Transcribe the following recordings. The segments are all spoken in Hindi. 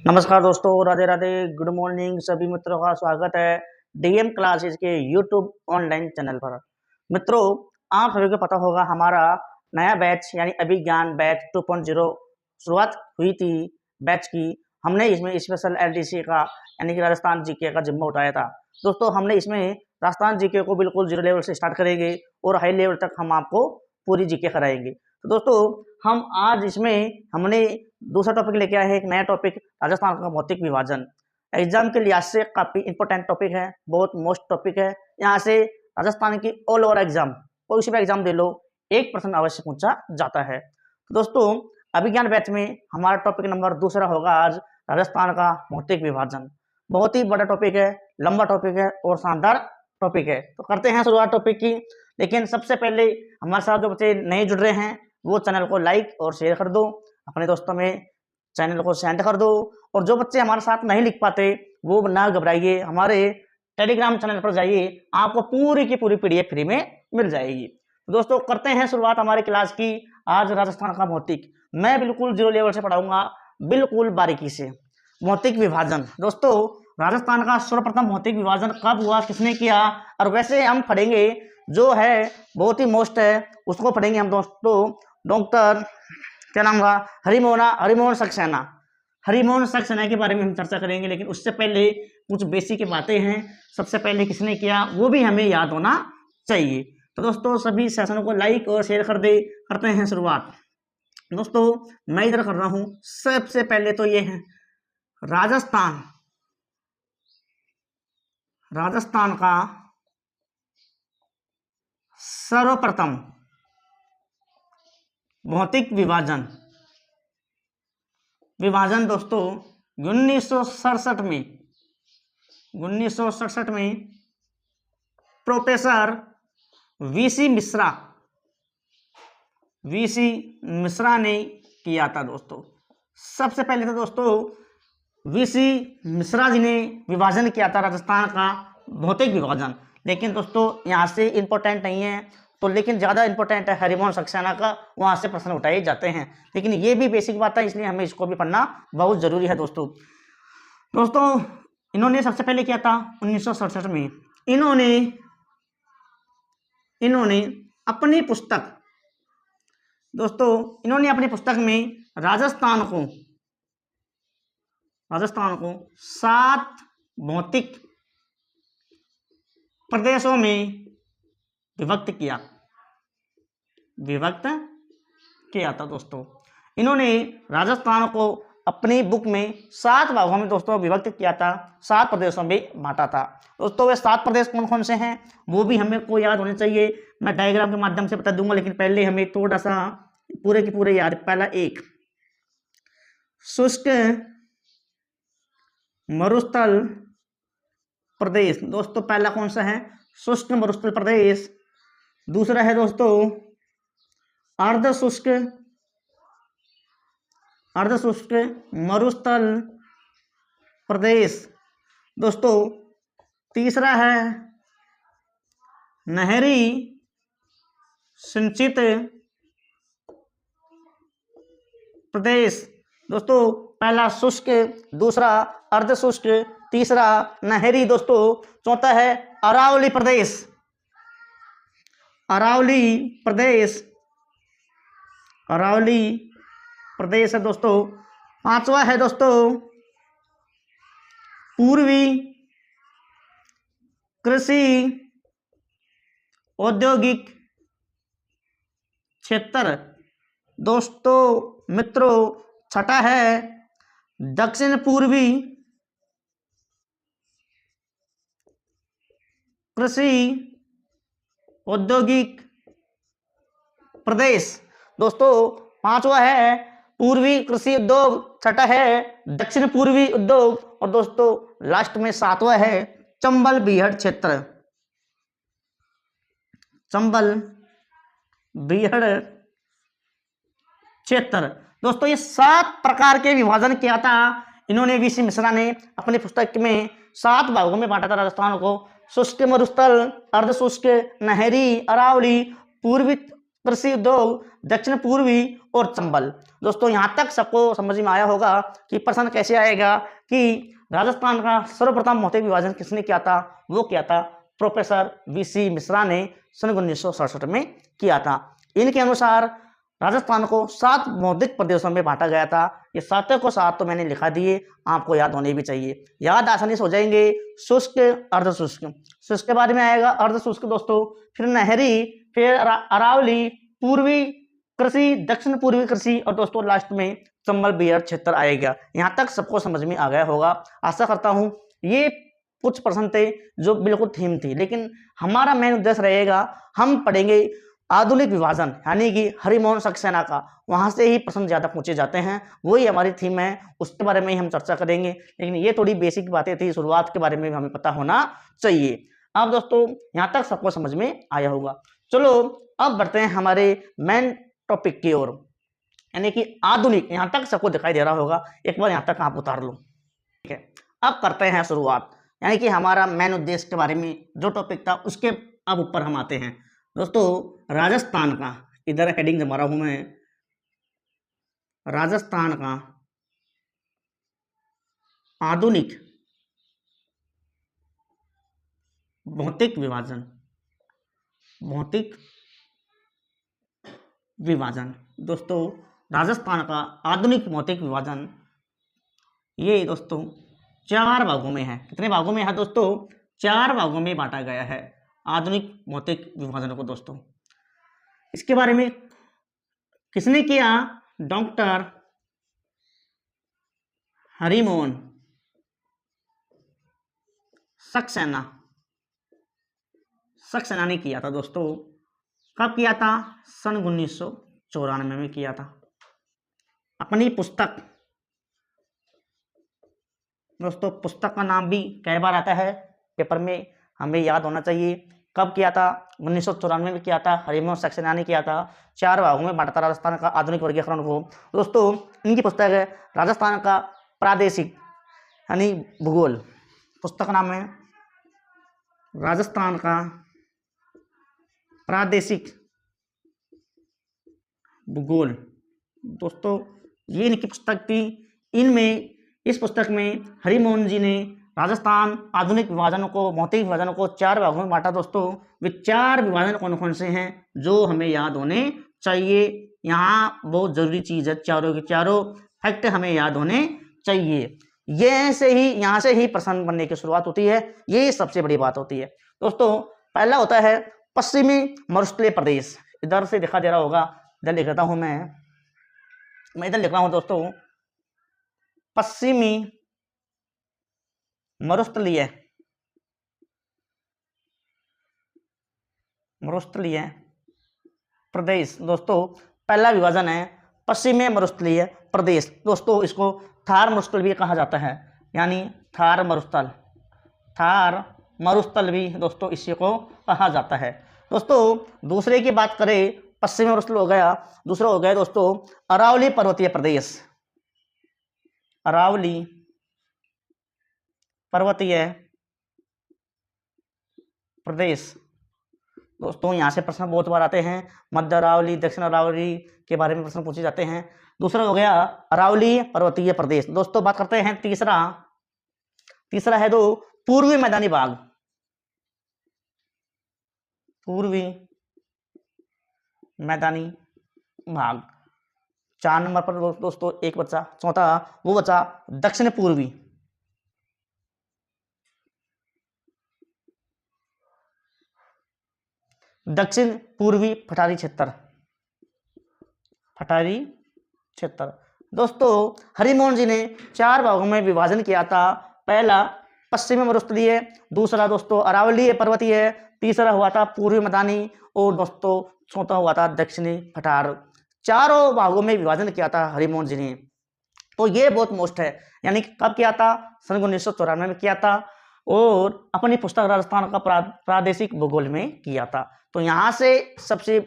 नमस्कार दोस्तों, राधे राधे, गुड मॉर्निंग। सभी मित्रों का स्वागत है डीएम क्लासेस के यूट्यूब ऑनलाइन चैनल पर। मित्रों, आप सभी को पता होगा हमारा नया बैच यानी अभिज्ञान बैच 2.0 शुरुआत हुई थी बैच की। हमने इसमें स्पेशल एलडीसी का यानी कि राजस्थान जीके का जिम्मा उठाया था। दोस्तों, हमने इसमें राजस्थान जीके को बिल्कुल जीरो लेवल से स्टार्ट करेंगे और हाई लेवल तक हम आपको पूरी जीके कराएंगे। तो दोस्तों, हम आज इसमें हमने दूसरा टॉपिक लेके आए हैं, एक नया टॉपिक, राजस्थान का भौतिक विभाजन। एग्जाम के लिहाज से काफी इंपॉर्टेंट टॉपिक है, बहुत मोस्ट टॉपिक है। यहाँ से राजस्थान की ऑल ओवर एग्जाम, कोई सी भी एग्जाम दे लो, 1% अवश्य पूछा जाता है। तो दोस्तों, अभिज्ञान बैच में हमारा टॉपिक नंबर दूसरा होगा आज राजस्थान का भौतिक विभाजन। बहुत ही बड़ा टॉपिक है, लंबा टॉपिक है और शानदार टॉपिक है। तो करते हैं शुरुआत टॉपिक की। लेकिन सबसे पहले हमारे साथ जो बच्चे नए जुड़ रहे हैं वो चैनल को लाइक और शेयर कर दो, अपने दोस्तों में चैनल को सेंड कर दो। और जो बच्चे हमारे साथ नहीं लिख पाते वो ना घबराइए, हमारे टेलीग्राम चैनल पर जाइए, आपको पूरी की पूरी पीडीएफ फ्री में मिल जाएगी। तो दोस्तों, करते हैं शुरुआत हमारी क्लास की। आज राजस्थान का भौतिक मैं बिल्कुल जीरो लेवल से पढ़ाऊंगा, बिल्कुल बारीकी से। भौतिक विभाजन, दोस्तों राजस्थान का सर्वप्रथम भौतिक विभाजन कब हुआ, किसने किया, और वैसे हम पढ़ेंगे जो है बहुत ही मोस्ट है, उसको पढ़ेंगे हम दोस्तों। डॉक्टर क्या नाम था, हरिमोहन सक्सेना। हरिमोहन सक्सेना के बारे में हम चर्चा करेंगे, लेकिन उससे पहले कुछ बेसिक बातें हैं। सबसे पहले किसने किया वो भी हमें याद होना चाहिए। तो दोस्तों, सभी सेशन को लाइक और शेयर कर दे। करते हैं शुरुआत। दोस्तों, मैं इधर कर रहा हूं। सबसे पहले तो ये है राजस्थान का सर्वप्रथम भौतिक विभाजन दोस्तों 1967 में प्रोफेसर वीसी मिश्रा ने किया था। दोस्तों, सबसे पहले तो दोस्तों वीसी मिश्रा जी ने विभाजन किया था राजस्थान का भौतिक विभाजन। लेकिन दोस्तों यहाँ से इंपॉर्टेंट नहीं है, तो लेकिन ज़्यादा इंपॉर्टेंट है हरिमोहन सक्सेना का, वहाँ से प्रश्न उठाए जाते हैं। लेकिन ये भी बेसिक बात है, इसलिए हमें इसको भी पढ़ना बहुत ज़रूरी है। दोस्तों इन्होंने सबसे पहले किया था 1967 में। इन्होंने अपनी पुस्तक में राजस्थान को 7 भौतिक प्रदेशों में विभक्त किया था। दोस्तों, इन्होंने राजस्थान को अपनी बुक में 7 भागों में दोस्तों विभक्त किया था, 7 प्रदेशों में बांटा था। दोस्तों, वे 7 प्रदेश कौन कौन से हैं वो भी हमें को याद होने चाहिए। मैं डायग्राम के माध्यम से बता दूंगा, लेकिन पहले हमें थोड़ा सा पूरे के पूरे याद। पहला एक शुष्क मरुस्थल प्रदेश। दोस्तों, पहला कौन सा है, शुष्क मरुस्थल प्रदेश। दूसरा है दोस्तों अर्ध शुष्क मरुस्थल प्रदेश। दोस्तों, तीसरा है नहरी सिंचित प्रदेश। दोस्तों, पहला शुष्क, दूसरा अर्ध शुष्क, तीसरा नहरी। दोस्तों, चौथा है अरावली प्रदेश है दोस्तों। पांचवा है दोस्तों पूर्वी कृषि औद्योगिक क्षेत्र। दोस्तों मित्रों, छठा है दक्षिण पूर्वी कृषि औद्योगिक प्रदेश। दोस्तों, पांचवा है पूर्वी कृषि उद्योग, छठा है दक्षिण पूर्वी उद्योग, और दोस्तों लास्ट में 7वां है चंबल बीहड़ क्षेत्र। दोस्तों, ये 7 प्रकार के विभाजन किया था इन्होंने। वीसी मिश्रा ने अपनी पुस्तक में 7 भागों में बांटा था राजस्थान को। शुष्क मरुस्थल, अर्ध शुष्क, नहरी, अरावली, पूर्वी कृषि उद्योग, दक्षिण पूर्वी और चंबल। दोस्तों यहाँ तक सबको समझ में आया होगा कि प्रश्न कैसे आएगा कि राजस्थान का सर्वप्रथम भौतिक विभाजन किसने किया था। वो किया था प्रोफेसर वीसी मिश्रा ने सन 1967 में किया था। इनके अनुसार राजस्थान को 7 भौतिक प्रदेशों में बांटा गया था। ये 7 को 7 तो मैंने लिखा दिए, आपको याद होने भी चाहिए, याद आसानी से हो जाएंगे। शुष्क, अर्धशुष्क, शुष्क के बारे में आएगा, अर्धशुष्क दोस्तों, फिर नहरी, फिर अरावली, पूर्वी कृषि, दक्षिण पूर्वी कृषि और दोस्तों लास्ट में चंबल बेयर क्षेत्र आएगा। यहाँ तक सबको समझ में आ गया होगा। आशा करता हूँ ये कुछ प्रश्न थे जो बिल्कुल थीम थी, लेकिन हमारा मेन उद्देश्य रहेगा हम पढ़ेंगे आधुनिक विभाजन, यानी कि हरिमोहन सक्सेना का, वहां से ही प्रश्न ज्यादा पूछे जाते हैं, वही हमारी थीम है, उसके बारे में ही हम चर्चा करेंगे। लेकिन ये थोड़ी बेसिक बातें थी, शुरुआत के बारे में भी हमें पता होना चाहिए। अब दोस्तों यहाँ तक सबको समझ में आया होगा। चलो अब बढ़ते हैं हमारे मेन टॉपिक की ओर, यानी कि आधुनिक। यहाँ तक सबको दिखाई दे रहा होगा, एक बार यहाँ तक आप उतार लो, ठीक है। अब करते हैं शुरुआत, यानी कि हमारा मेन उद्देश्य के बारे में जो टॉपिक था उसके अब ऊपर हम आते हैं। दोस्तों राजस्थान का, इधर हेडिंग जमा रहा हूं मैं, राजस्थान का आधुनिक भौतिक विभाजन, भौतिक विभाजन। दोस्तों राजस्थान का आधुनिक भौतिक विभाजन ये दोस्तों 4 भागों में है। कितने भागों में है दोस्तों? 4 भागों में बांटा गया है आधुनिक भौतिक विभाजन को। दोस्तों इसके बारे में किसने किया? डॉक्टर हरिमोहन सक्सेना ने किया था। दोस्तों कब किया था? सन 1994 में किया था। अपनी पुस्तक, दोस्तों पुस्तक का नाम भी कई बार आता है पेपर में, हमें याद होना चाहिए। कब किया था? 1994 में किया था, हरिमोहन सक्सेना ने किया था। 4 भागों में बांटा था राजस्थान का आधुनिक वर्गीकरण को। दोस्तों इनकी पुस्तक है राजस्थान का प्रादेशिक यानी भूगोल, पुस्तक का नाम है राजस्थान का प्रादेशिक भूगोल। दोस्तों ये इनकी पुस्तक थी। इनमें, इस पुस्तक में हरिमोहन जी ने राजस्थान आधुनिक विभाजनों को, भौतिक विभाजनों को 4 भागों में बांटा। दोस्तों वे 4 विभाजन कौन कौन से हैं जो हमें याद होने चाहिए। यहाँ बहुत जरूरी चीज है, चारों के चारों फैक्ट हमें याद होने चाहिए। ये से ही, यहाँ से ही प्रश्न बनने की शुरुआत होती है, ये सबसे बड़ी बात होती है। दोस्तों पहला होता है पश्चिमी मरुस्थलीय प्रदेश। इधर से दिखा दे रहा होगा, इधर लिख रहा हूं मैं इधर लिख रहा हूं दोस्तों पश्चिमी मरुस्थलीय प्रदेश। दोस्तों पहला विभाजन है पश्चिमी मरुस्थलीय प्रदेश। दोस्तों इसको थार मरुस्थल भी कहा जाता है, यानी थार मरुस्थल भी दोस्तों इसी को कहा जाता है। दोस्तों दूसरे की बात करें, पश्चिमी मरुस्थल हो गया, दूसरा हो गया दोस्तों अरावली पर्वतीय प्रदेश। अरावली पर्वतीय प्रदेश। दोस्तों यहाँ से प्रश्न बहुत बार आते हैं, मध्य अरावली, दक्षिण अरावली के बारे में प्रश्न पूछे जाते हैं। दूसरा हो गया अरावली पर्वतीय प्रदेश। दोस्तों बात करते हैं तीसरा है दो पूर्वी मैदानी भाग। पूर्वी मैदानी भाग 4 नंबर पर दोस्तों एक बच्चा, चौथा वो बचा दक्षिण पूर्वी। दक्षिण पूर्वी पठारी क्षेत्र। दोस्तों हरिमोहन जी ने 4 भागों में विभाजन किया था। पहला पश्चिमी मरुस्थलीय, दूसरा दोस्तों अरावलीय पर्वतीय, तीसरा हुआ था पूर्वी मैदानी और दोस्तों चौथा हुआ था दक्षिणी पठार। 4 भागों में विभाजन किया था हरिमोहन जी ने। तो ये बहुत मोस्ट है, यानी कब किया था? सन 1994 में किया था और अपनी पुस्तक राजस्थान का प्रादेशिक भूगोल में किया था। तो यहाँ से सबसे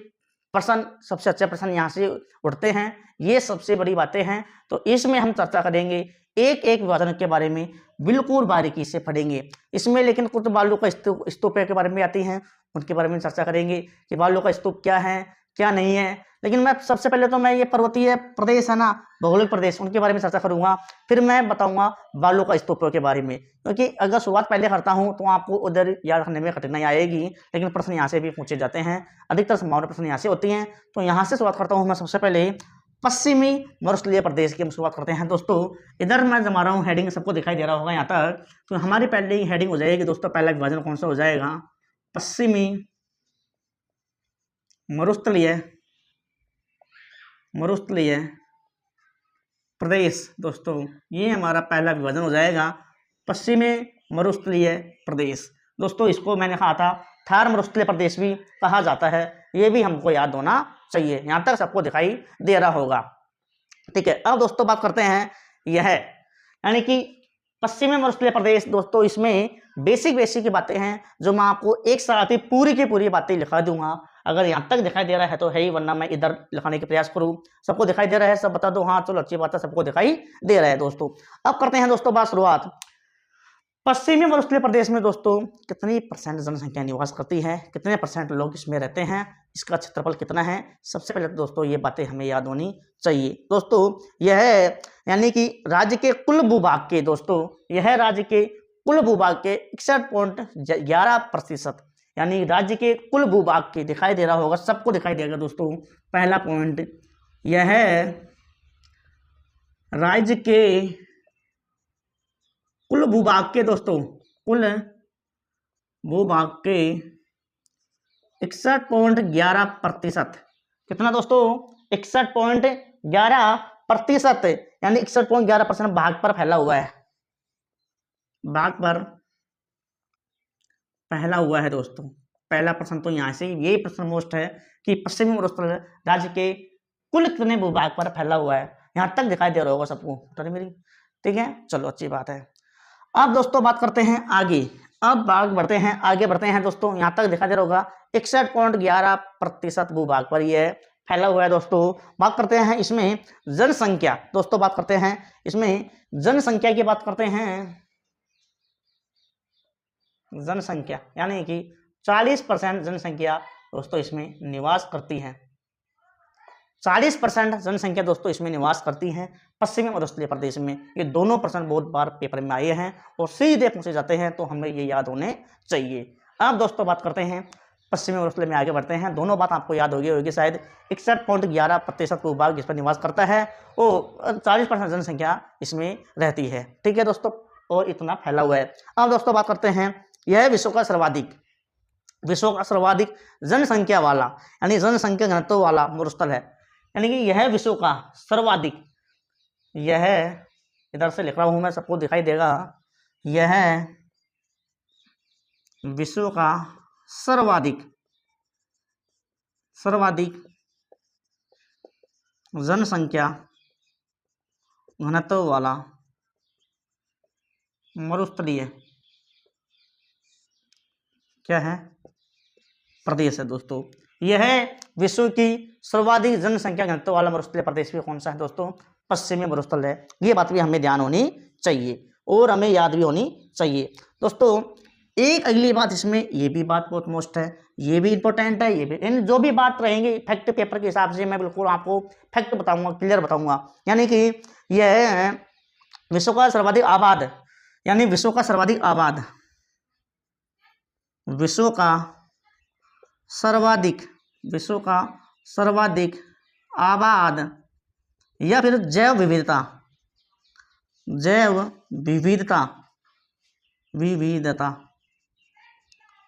अच्छे प्रश्न यहाँ से उठते हैं, ये सबसे बड़ी बातें हैं। तो इसमें हम चर्चा करेंगे, एक एक विभाजन के बारे में बिल्कुल बारीकी से पढ़ेंगे इसमें। लेकिन कुछ बालू का स्तूप के बारे में आती हैं, उनके बारे में चर्चा करेंगे कि बालू का स्तूप क्या है, क्या नहीं है। लेकिन मैं सबसे पहले तो मैं ये पर्वतीय प्रदेश है ना, भौगोलिक प्रदेश, उनके बारे में चर्चा करूंगा, फिर मैं बताऊंगा बालू का स्तूपों के बारे में, क्योंकि अगर शुरुआत पहले करता हूं तो आपको उधर याद रखने में कठिनाई आएगी। लेकिन प्रश्न यहाँ से भी पूछे जाते हैं, अधिकतर संभावना प्रश्न यहाँ से होती हैं। तो यहाँ से शुरुआत करता हूँ मैं सबसे पहले पश्चिमी मरुस्थलीय प्रदेश की हम शुरुआत करते हैं दोस्तों। इधर मैं जमा रहा हूँ हेडिंग, सबको दिखाई दे रहा होगा यहाँ तक। तो हमारी पहले हेडिंग हो जाएगी दोस्तों, पहला विभाजन कौन सा हो जाएगा, पश्चिमी मरुस्थलीय प्रदेश। दोस्तों ये हमारा पहला विभाजन हो जाएगा, पश्चिमी मरुस्थलीय प्रदेश। दोस्तों इसको मैंने कहा था थार मरुस्थलीय प्रदेश भी कहा जाता है, ये भी हमको याद होना चाहिए। यहाँ तक सबको दिखाई दे रहा होगा, ठीक है। अब दोस्तों बात करते हैं यह यानी कि पश्चिमी मरुस्थलीय प्रदेश। दोस्तों इसमें बेसिक की बातें हैं जो मैं आपको एक साथ ही पूरी की पूरी बातें लिखा दूंगा। अगर यहाँ तक दिखाई दे रहा है तो है ही, वरना मैं इधर लिखाने के प्रयास करूँ। सबको दिखाई दे रहा है, सब बता दो हाँ चलो अच्छी बात है, सबको दिखाई दे रहा है दोस्तों। अब करते हैं दोस्तों बात शुरुआत। पश्चिमी मरुस्थलीय प्रदेश में दोस्तों कितनी % जनसंख्या निवास करती है, कितने % लोग इसमें रहते हैं, इसका क्षेत्रफल कितना है, सबसे पहले तो दोस्तों ये बातें हमें याद होनी चाहिए। दोस्तों यह यानी कि राज्य के कुल भूभाग के, दोस्तों यह राज्य के कुल भूभाग के 61.11%, यानी राज्य के कुल भूभाग के, दिखाई दे रहा होगा, सबको दिखाई देगा दोस्तों। पहला पॉइंट, यह राज्य के कुल भूभाग के, दोस्तों कुल भूभाग के 61.11%, कितना दोस्तों 61.11%, यानी 61.11% भाग पर फैला हुआ है, भाग पर फैला हुआ है दोस्तों। पहला प्रश्न तो यहाँ से यही प्रश्न मोस्ट है कि पश्चिमी मरुस्थल राज्य के कुल कितने भूभाग पर फैला हुआ है। यहाँ तक दिखाई दे रहा होगा सबको मेरी, ठीक है, चलो अच्छी बात है। अब दोस्तों बात करते हैं आगे, अब बढ़ते हैं दोस्तों। यहाँ तक दिखाई दे रहा होगा 61.11% भूभाग पर यह फैला हुआ है दोस्तों। बात करते हैं इसमें जनसंख्या, दोस्तों बात करते हैं इसमें जनसंख्या की बात करते हैं। जनसंख्या यानी कि 40% जनसंख्या दोस्तों इसमें निवास करती है, 40% जनसंख्या दोस्तों इसमें निवास करती है पश्चिमी मरुस्थलीय प्रदेश में। ये दोनों प्रश्न बहुत बार पेपर में आए हैं और सीधे पूछे जाते हैं, तो हमें ये याद होने चाहिए। अब दोस्तों बात करते हैं पश्चिमी मरुस्थलीय में, आगे बढ़ते हैं। दोनों बात आपको याद होगी शायद। 61.11% भूभाग जिस पर निवास करता है, वो 40% जनसंख्या इसमें रहती है, ठीक है दोस्तों, और इतना फैला हुआ है। अब दोस्तों बात करते हैं, यह विश्व का सर्वाधिक जनसंख्या वाला, यानी जनसंख्या घनत्व वाला मरुस्थल है, यानी कि यह विश्व का सर्वाधिक, यह इधर से लिख रहा हूं मैं, सबको दिखाई देगा, यह विश्व का सर्वाधिक जनसंख्या घनत्व वाला मरुस्थलीय क्या है, प्रदेश है दोस्तों। यह विश्व की सर्वाधिक जनसंख्या घनत्व वाला मरुस्थलीय प्रदेश भी कौन सा है दोस्तों, पश्चिमी मरुस्थल है। ये बात भी हमें ध्यान होनी चाहिए और हमें याद भी होनी चाहिए दोस्तों। एक अगली बात इसमें, ये भी बात बहुत मोस्ट है, ये भी इंपॉर्टेंट है, ये भी, इन जो भी बात रहेंगी फैक्ट पेपर के हिसाब से मैं बिल्कुल आपको फैक्ट बताऊंगा, क्लियर बताऊंगा। यानी कि यह विश्व का सर्वाधिक आबाद, यानी विश्व का सर्वाधिक आबाद या फिर जैव विविधता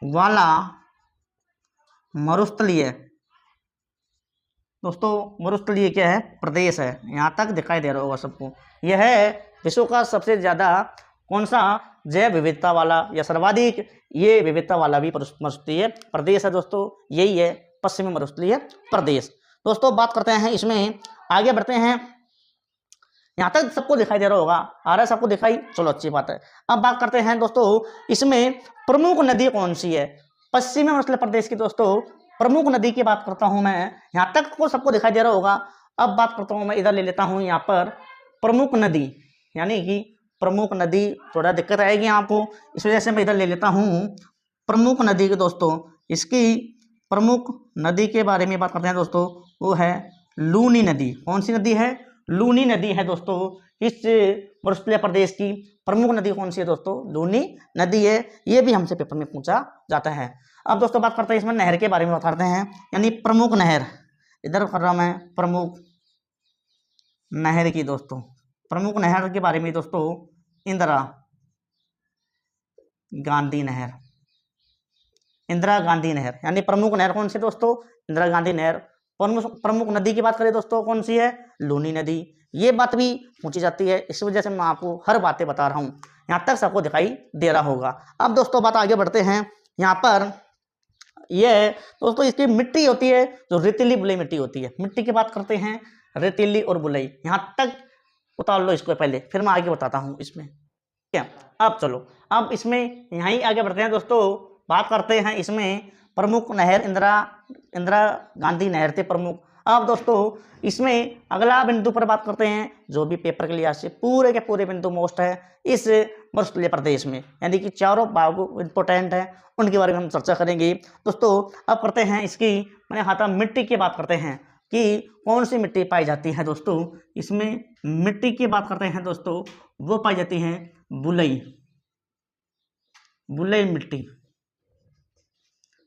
वाला मरुस्थलीय, दोस्तों मरुस्थलीय क्या है, प्रदेश है। यहाँ तक दिखाई दे रहा होगा सबको। यह है विश्व का सबसे ज्यादा कौन सा, जैव विविधता वाला या सर्वाधिक ये विविधता वाला भी मरुस्थलीय प्रदेश है दोस्तों, यही है पश्चिमी मरुस्थलीय प्रदेश। दोस्तों बात करते हैं इसमें, आगे बढ़ते हैं। यहाँ तक सबको दिखाई दे रहा होगा, आ रहा है सबको दिखाई, चलो अच्छी बात है। अब बात करते हैं दोस्तों इसमें प्रमुख नदी कौन सी है पश्चिमी मरुस्थलीय प्रदेश की। दोस्तों प्रमुख नदी की बात करता हूं मैं, यहाँ तक को सबको दिखाई दे रहा होगा। अब बात करता हूं मैं, इधर ले लेता हूं यहाँ पर प्रमुख नदी, यानी कि प्रमुख नदी, थोड़ा दिक्कत आएगी आपको, इस वजह से मैं इधर ले लेता हूं प्रमुख नदी के दोस्तों। इसकी प्रमुख नदी के बारे में बात करते हैं दोस्तों, वो है लूनी नदी। कौन सी नदी है? लूनी नदी है दोस्तों। इस मरुस्थलीय प्रदेश की प्रमुख नदी कौन सी है दोस्तों? लूनी नदी है। ये भी हमसे पेपर में पूछा जाता है। अब दोस्तों बात करते हैं इसमें नहर के बारे में बात करते हैं, यानी प्रमुख नहर। इधर कर रहा मैं प्रमुख नहर की दोस्तों। प्रमुख नहर के बारे में दोस्तों, इंदिरा गांधी नहर। इंदिरा गांधी नहर यानी प्रमुख नहर कौन सी दोस्तों? इंदिरा गांधी नहर। प्रमुख नदी की बात करें दोस्तों, कौन सी है? लूनी नदी। ये बात भी पूछी जाती है, इस वजह से मैं आपको हर बातें बता रहा हूँ। यहाँ तक सबको दिखाई दे रहा होगा। अब दोस्तों बात आगे बढ़ते हैं। यहाँ पर यह दोस्तों इसकी मिट्टी होती है जो रेतीली बुलई मिट्टी होती है। मिट्टी की बात करते हैं, रेतीली और बुलई। यहाँ तक उतार लो इसको पहले, फिर मैं आगे बताता हूँ इसमें क्या। अब चलो, अब इसमें यहाँ ही आगे बढ़ते हैं दोस्तों। बात करते हैं इसमें प्रमुख नहर इंदिरा गांधी नहर थे प्रमुख। अब दोस्तों इसमें अगला बिंदु पर बात करते हैं, जो भी पेपर के लिहाज से पूरे के पूरे बिंदु मोस्ट है इस मरुस्थलीय प्रदेश में, यानी कि चारों भाग इंपॉर्टेंट है, उनके बारे में हम चर्चा करेंगे दोस्तों। अब करते हैं इसकी, मैंने कहा था मिट्टी की बात करते हैं कि कौन सी मिट्टी पाई जाती है दोस्तों। इसमें मिट्टी की बात करते हैं दोस्तों, वो पाई जाती है बुलई मिट्टी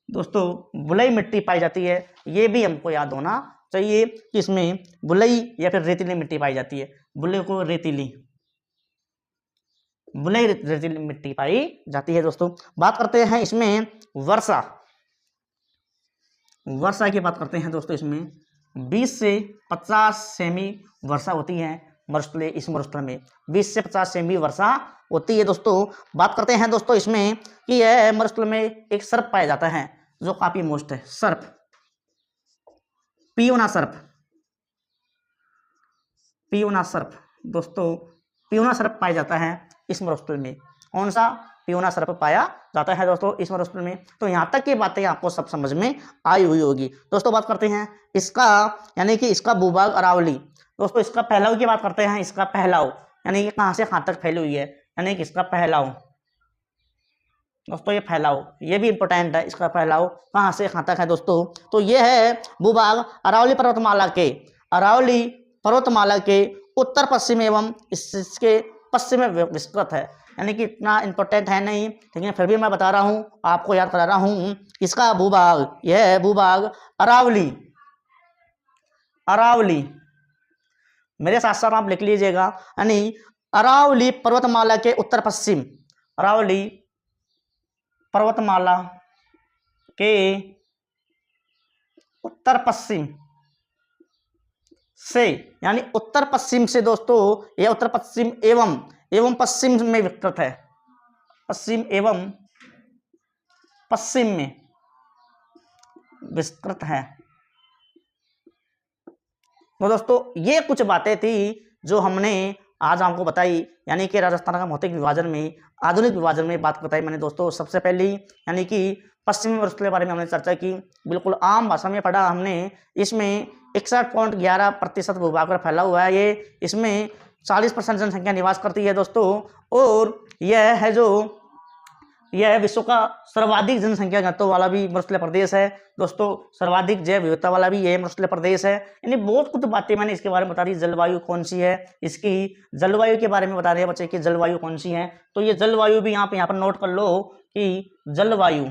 दोस्तों। बुलई मिट्टी पाई जाती है, ये भी हमको याद होना चाहिए कि इसमें बुलई या फिर रेतीली मिट्टी पाई जाती है। बुलई को बुलई रेतीली मिट्टी पाई जाती है दोस्तों। बात करते हैं इसमें वर्षा की बात करते हैं दोस्तों। इसमें 20 से 50 सेमी वर्षा होती है इस मरुस्थल में। 20 से 50 सेमी वर्षा होती है दोस्तों। बात करते हैं दोस्तों इसमें कि यह मरुस्थल में एक सर्प पाया जाता है जो काफी मोस्ट है, सर्प, पियोना सर्प दोस्तों। पियोना सर्प पाया जाता है इस मरुस्थल में। कौन सा? पियोना सर्प पाया जाता है दोस्तों इस मरुस्थल में। तो यहाँ तक की बातें आपको सब समझ में आई हुई होगी दोस्तों। बात करते हैं इसका, यानी कि इसका भूभाग अरावली दोस्तों। इसका फैलाव की बात करते हैं। इसका फैलाव यानी कि कहाँ से कहाँ तक फैली हुई है, यानी कि इसका फैलाव दोस्तों। ये फैलाव ये भी इंपॉर्टेंट है, इसका फैलाव कहाँ से कहाँ तक है दोस्तों। तो ये है भूभाग अरावली पर्वतमाला के उत्तर पश्चिम एवं इसके पश्चिम में विस्तृत है। यानी कि इतना इंपॉर्टेंट है नहीं, लेकिन फिर भी मैं बता रहा हूँ, आपको याद करा रहा हूँ। इसका भूभाग, यह है भूभाग अरावली मेरे साथ साथ आप लिख लीजिएगा, यानी अरावली पर्वतमाला के उत्तर पश्चिम, अरावली पर्वतमाला के उत्तर पश्चिम से, यानी उत्तर पश्चिम से दोस्तों, यह उत्तर पश्चिम एवं पश्चिम में विस्तृत है। पश्चिम एवं पश्चिम में विस्तृत है। तो दोस्तों ये कुछ बातें थी जो हमने आज आपको बताई, यानी कि राजस्थान का भौतिक विभाजन में, आधुनिक विभाजन में बात बताई मैंने दोस्तों। सबसे पहली यानी कि पश्चिमी मरुस्थल के बारे में हमने चर्चा की, बिल्कुल आम भाषा में पढ़ा हमने। इसमें 61.11% भूभाग पर फैला हुआ है ये। इसमें 40% जनसंख्या निवास करती है दोस्तों। और यह विश्व का सर्वाधिक जनसंख्या घनत्व वाला भी मरुस्थलीय प्रदेश है दोस्तों। सर्वाधिक जैव विविधता वाला भी यह मरुस्थलीय प्रदेश है। यानी बहुत कुछ बातें मैंने इसके बारे में बता दी। जलवायु कौन सी है, इसकी जलवायु के बारे में बता रहे हैं बच्चे की जलवायु कौन सी है। तो ये जलवायु भी यहाँ पर नोट कर लो कि जलवायु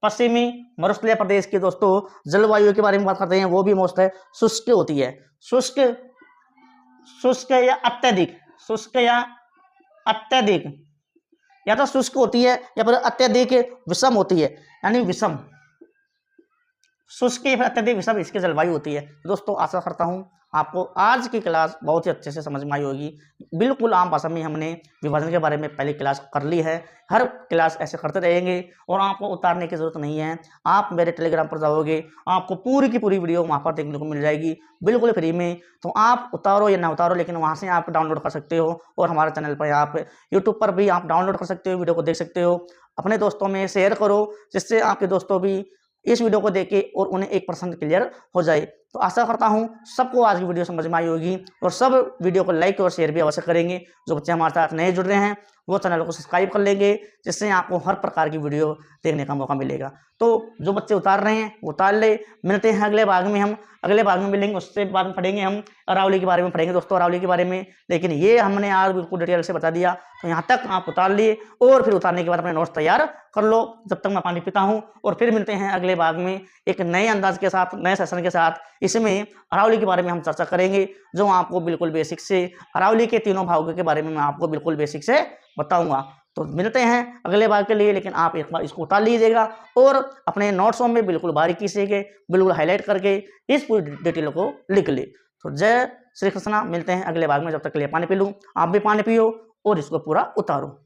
पश्चिमी मरुस्थलीय प्रदेश की दोस्तों जलवायु के बारे में बात करते हैं, वो भी मोस्ट है शुष्क होती है। शुष्क या अत्यधिक या तो शुष्क होती है या फिर अत्यधिक विषम होती है, यानी विषम, शुष्क या फिर अत्यधिक विषम इसकी जलवायु होती है। दोस्तों आशा करता हूँ आपको आज की क्लास बहुत ही अच्छे से समझ में आई होगी। बिल्कुल आम भाषा में हमने विभाजन के बारे में पहली क्लास कर ली है। हर क्लास ऐसे करते रहेंगे और आपको उतारने की जरूरत नहीं है। आप मेरे टेलीग्राम पर जाओगे, आपको पूरी की पूरी वीडियो वहाँ पर देखने को मिल जाएगी बिल्कुल फ्री में। तो आप उतारो या ना उतारो, लेकिन वहाँ से आप डाउनलोड कर सकते हो। और हमारे चैनल पर आप यूट्यूब पर भी आप डाउनलोड कर सकते हो, वीडियो को देख सकते हो। अपने दोस्तों में शेयर करो, जिससे आपके दोस्तों भी इस वीडियो को देखे और उन्हें 1% क्लियर हो जाए। तो आशा करता हूँ सबको आज की वीडियो समझ में आई होगी और सब वीडियो को लाइक और शेयर भी अवश्य करेंगे। जो बच्चे हमारे साथ नए जुड़ रहे हैं वो चैनल को सब्सक्राइब कर लेंगे, जिससे आपको हर प्रकार की वीडियो देखने का मौका मिलेगा। तो जो बच्चे उतार रहे हैं वो उतार ले। मिलते हैं अगले भाग में, हम अगले भाग में मिलेंगे, उससे बाद में पढ़ेंगे हम अरावली के बारे में, पढ़ेंगे दोस्तों अरावली के बारे में। लेकिन ये हमने आज बिल्कुल डिटेल से बता दिया, तो यहाँ तक आप उतार लिए और फिर उतारने के बाद अपने नोट्स तैयार कर लो। जब तक मैं पानी पीता हूँ, और फिर मिलते हैं अगले भाग में एक नए अंदाज के साथ, नए सेशन के साथ। इसमें अरावली के बारे में हम चर्चा करेंगे, जो आपको बिल्कुल बेसिक से अरावली के तीनों भागों के बारे में मैं आपको बिल्कुल बेसिक से बताऊंगा। तो मिलते हैं अगले भाग के लिए, लेकिन आप एक बार इसको उतार लीजिएगा और अपने नोट्सों में बिल्कुल बारीकी से बिल्कुल हाईलाइट करके इस पूरी डिटेल को लिख ले। तो जय श्री कृष्णा, मिलते हैं अगले भाग में। जब तक के लिए पानी पी लूँ, आप भी पानी पियो और इसको पूरा उतारो।